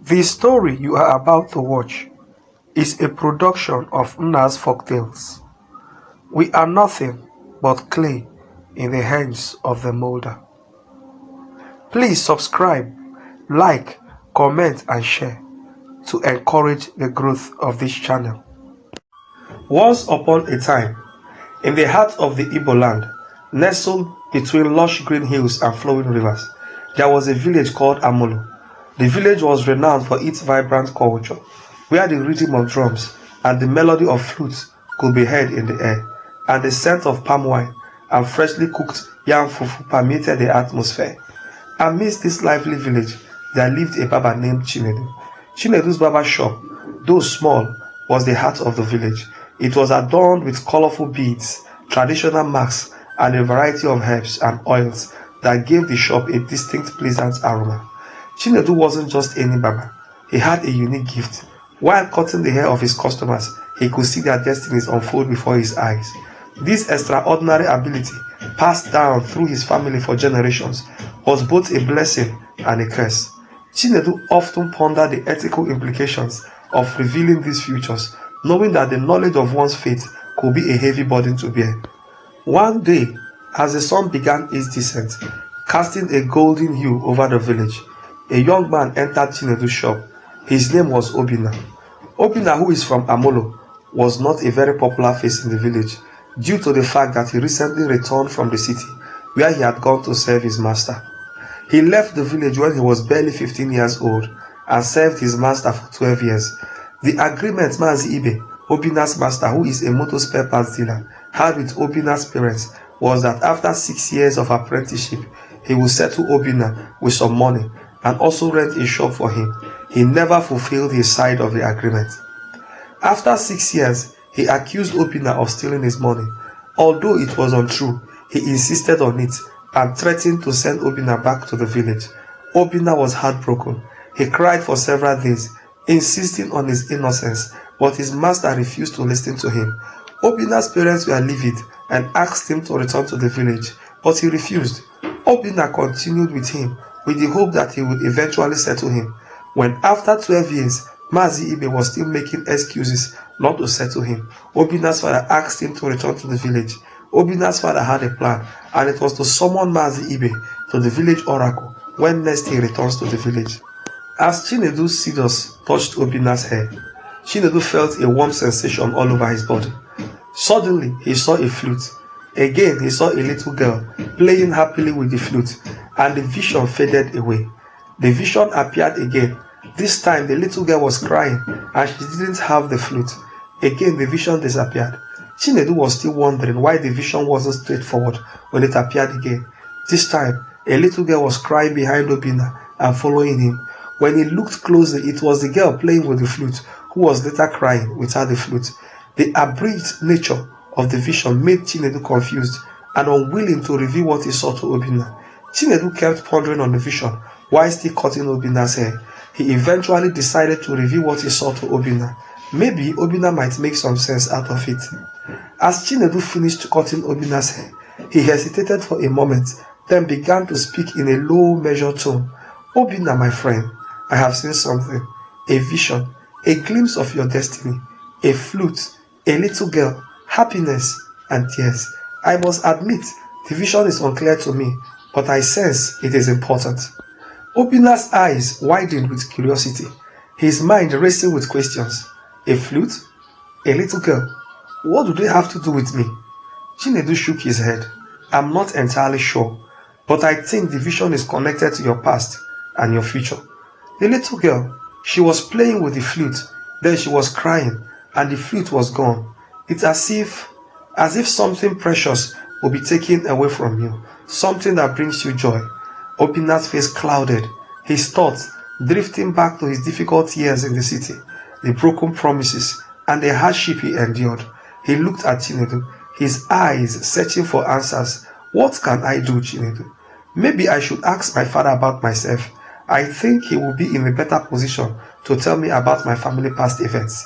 The story you are about to watch is a production of Nna's Folktales. We are nothing but clay in the hands of the molder. Please subscribe, like, comment and share to encourage the growth of this channel. Once upon a time, in the heart of the Igbo land, nestled between lush green hills and flowing rivers, there was a village called Amolo. The village was renowned for its vibrant culture, where the rhythm of drums and the melody of flutes could be heard in the air, and the scent of palm wine and freshly cooked yam fufu permeated the atmosphere. Amidst this lively village, there lived a barber named Chinedu. Chinedu's barber shop, though small, was the heart of the village. It was adorned with colorful beads, traditional masks, and a variety of herbs and oils that gave the shop a distinct pleasant aroma. Chinedu wasn't just any barber. He had a unique gift. While cutting the hair of his customers, he could see their destinies unfold before his eyes. This extraordinary ability, passed down through his family for generations, was both a blessing and a curse. Chinedu often pondered the ethical implications of revealing these futures, knowing that the knowledge of one's fate could be a heavy burden to bear. One day, as the sun began its descent, casting a golden hue over the village, a young man entered Chinedu's shop. His name was Obina. Obina, who is from Amolo, was not a very popular face in the village due to the fact that he recently returned from the city where he had gone to serve his master. He left the village when he was barely 15 years old and served his master for 12 years. The agreement Mazi Ibe, Obina's master, who is a motor spare parts dealer, had with Obina's parents was that after 6 years of apprenticeship, he would settle Obina with some money and also rent a shop for him. He never fulfilled his side of the agreement. After 6 years, he accused Obina of stealing his money. Although it was untrue, he insisted on it and threatened to send Obina back to the village. Obina was heartbroken. He cried for several days, insisting on his innocence, but his master refused to listen to him. Obina's parents were livid and asked him to return to the village, but he refused. Obina continued with him with the hope that he would eventually settle him. When after 12 years, Mazi Ibe was still making excuses not to settle him, Obina's father asked him to return to the village. Obina's father had a plan, and it was to summon Mazi Ibe to the village oracle when next he returns to the village. As Chinedu's scissors touched Obina's hair, Chinedu felt a warm sensation all over his body. Suddenly, he saw a flute. Again, he saw a little girl playing happily with the flute, and the vision faded away. The vision appeared again. This time, the little girl was crying, and she didn't have the flute. Again, the vision disappeared. Chinedu was still wondering why the vision wasn't straightforward when it appeared again. This time, a little girl was crying behind Obina and following him. When he looked closely, it was the girl playing with the flute who was later crying without the flute. The abridged nature of the vision made Chinedu confused and unwilling to reveal what he saw to Obina. Chinedu kept pondering on the vision while still cutting Obina's hair. He eventually decided to reveal what he saw to Obina. Maybe Obina might make some sense out of it. As Chinedu finished cutting Obina's hair, he hesitated for a moment, then began to speak in a low, measured tone. Obina, my friend, I have seen something, a vision, a glimpse of your destiny, a flute, a little girl, happiness, and tears. I must admit, the vision is unclear to me, but I sense it is important. Obina's eyes widened with curiosity, his mind racing with questions. A flute? A little girl? What do they have to do with me? Chinedu shook his head. I'm not entirely sure, but I think the vision is connected to your past and your future. The little girl, she was playing with the flute, then she was crying, and the flute was gone. It's as if something precious will be taken away from you, something that brings you joy. Obina's face clouded, his thoughts drifting back to his difficult years in the city, the broken promises, and the hardship he endured. He looked at Chinedu, his eyes searching for answers. What can I do, Chinedu? Maybe I should ask my father about myself. I think he will be in a better position to tell me about my family past events.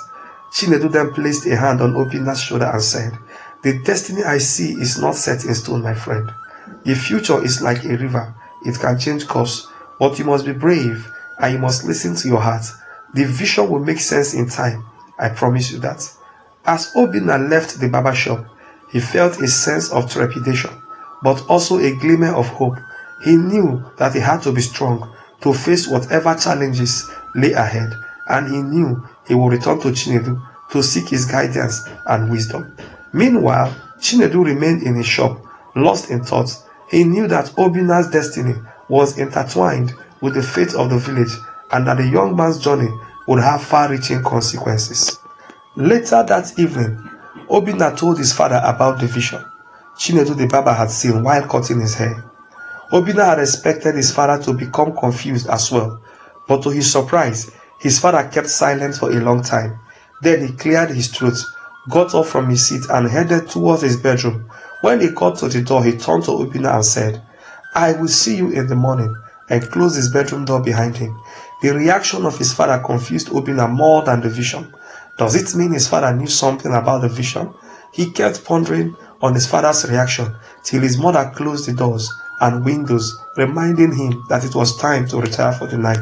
Chinedu then placed a hand on Obina's shoulder and said, The destiny I see is not set in stone, my friend. The future is like a river. It can change course, but you must be brave. and you must listen to your heart. The vision will make sense in time. I promise you that. As Obina left the barber shop, he felt a sense of trepidation, but also a glimmer of hope. He knew that he had to be strong to face whatever challenges lay ahead, and he knew he would return to Chinedu to seek his guidance and wisdom. Meanwhile, Chinedu remained in his shop, lost in thought. He knew that Obina's destiny was intertwined with the fate of the village, and that the young man's journey would have far-reaching consequences. Later that evening, Obina told his father about the vision Chinedu the barber had seen while cutting his hair. Obina had expected his father to become confused as well, but to his surprise, his father kept silent for a long time. Then he cleared his throat, got up from his seat and headed towards his bedroom. When he got to the door, he turned to Obina and said, "I will see you in the morning," and closed his bedroom door behind him. The reaction of his father confused Obina more than the vision. Does it mean his father knew something about the vision? He kept pondering on his father's reaction till his mother closed the doors and windows, reminding him that it was time to retire for the night.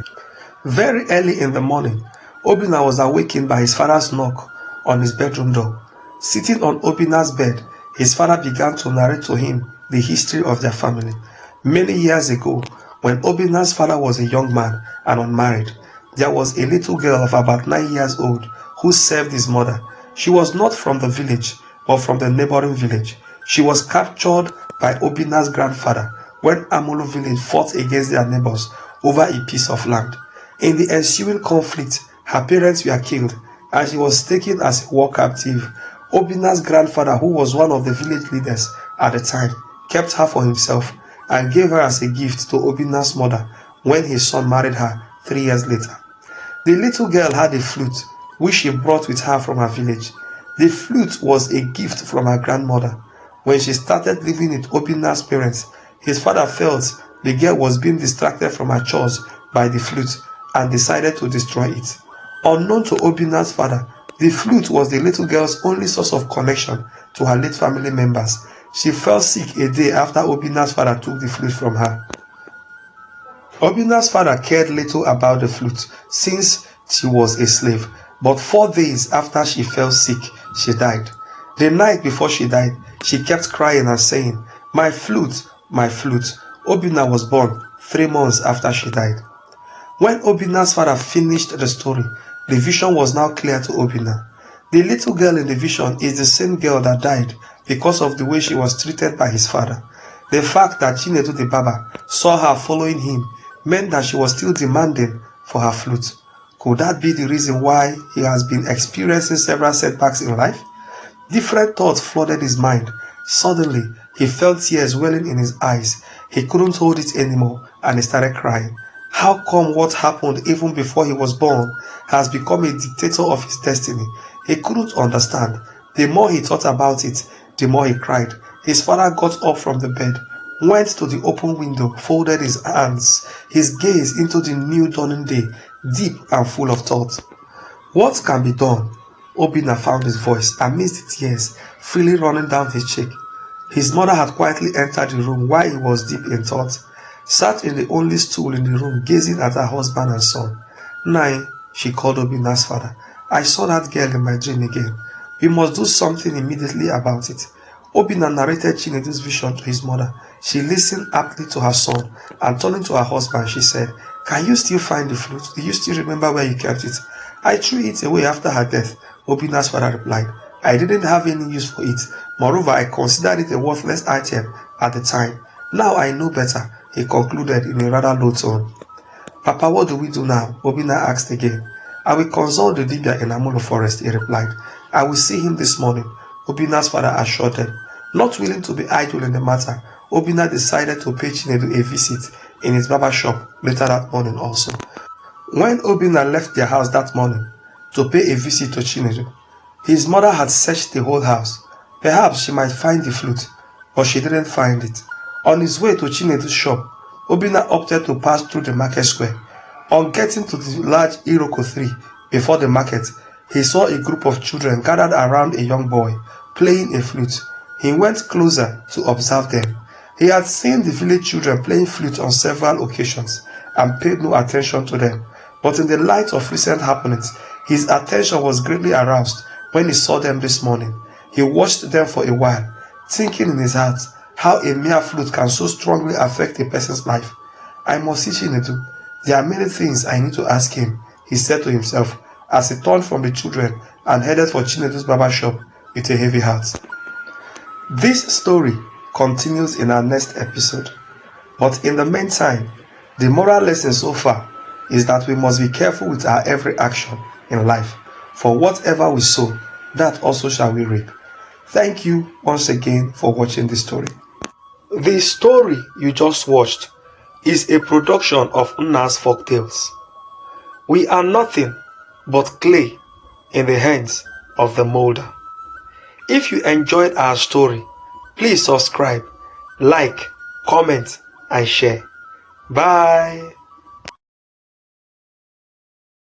Very early in the morning, Obina was awakened by his father's knock on his bedroom door. Sitting on Obina's bed, his father began to narrate to him the history of their family. Many years ago, when Obina's father was a young man and unmarried, there was a little girl of about 9 years old who served his mother. She was not from the village, but from the neighboring village. She was captured by Obina's grandfather when Amolo village fought against their neighbors over a piece of land. In the ensuing conflict, her parents were killed, and she was taken as a war captive. Obina's grandfather, who was one of the village leaders at the time, kept her for himself and gave her as a gift to Obina's mother when his son married her 3 years later. The little girl had a flute, which she brought with her from her village. The flute was a gift from her grandmother. When she started living with Obina's parents, his father felt the girl was being distracted from her chores by the flute and decided to destroy it. Unknown to Obina's father, the flute was the little girl's only source of connection to her late family members. She fell sick a day after Obina's father took the flute from her. Obina's father cared little about the flute since she was a slave, but 4 days after she fell sick, she died. The night before she died, she kept crying and saying, "My flute, my flute." Obina was born 3 months after she died. When Obina's father finished the story, the vision was now clear to Obina. The little girl in the vision is the same girl that died because of the way she was treated by his father. The fact that Chinedu the barber saw her following him meant that she was still demanding for her flute. Could that be the reason why he has been experiencing several setbacks in life? Different thoughts flooded his mind. Suddenly, he felt tears welling in his eyes. He couldn't hold it anymore and he started crying. How come what happened even before he was born has become a dictator of his destiny? He couldn't understand. The more he thought about it, the more he cried. His father got up from the bed, went to the open window, folded his hands, his gaze into the new dawning day, deep and full of thought. What can be done? Obina found his voice amidst the tears freely running down his cheek. His mother had quietly entered the room while he was deep in thought, sat in the only stool in the room gazing at her husband and son. "Nai," she called Obina's father, "I saw that girl in my dream again. We must do something immediately about it." Obina narrated Chinedu's vision to his mother. She listened aptly to her son, and turning to her husband, she said, "Can you still find the flute? Do you still remember where you kept it?" "I threw it away after her death," Obina's father replied. "I didn't have any use for it. Moreover, I considered it a worthless item at the time. Now I know better," he concluded in a rather low tone. "Papa, what do we do now?" Obina asked again. "I will consult the Dibia in Amolo forest," he replied. "I will see him this morning," Obina's father assured them. Not willing to be idle in the matter, Obina decided to pay Chinedu a visit in his barber shop later that morning also. When Obina left their house that morning to pay a visit to Chinedu, his mother had searched the whole house. Perhaps she might find the flute, but she didn't find it. On his way to Chinedu's shop, Obina opted to pass through the market square. On getting to the large Iroko tree before the market, he saw a group of children gathered around a young boy playing a flute. He went closer to observe them. He had seen the village children playing flute on several occasions, and paid no attention to them. But in the light of recent happenings, his attention was greatly aroused when he saw them this morning. He watched them for a while, thinking in his heart how a mere flute can so strongly affect a person's life. I must see Chinedu. There are many things I need to ask him, he said to himself as he turned from the children and headed for Chinedu's barber shop with a heavy heart. This story continues in our next episode. But in the meantime, the moral lesson so far is that we must be careful with our every action in life. For whatever we sow, that also shall we reap. Thank you once again for watching this story. The story you just watched is a production of Nna's Folktales. We are nothing but clay in the hands of the molder. If you enjoyed our story, please subscribe, like, comment, and share. Bye.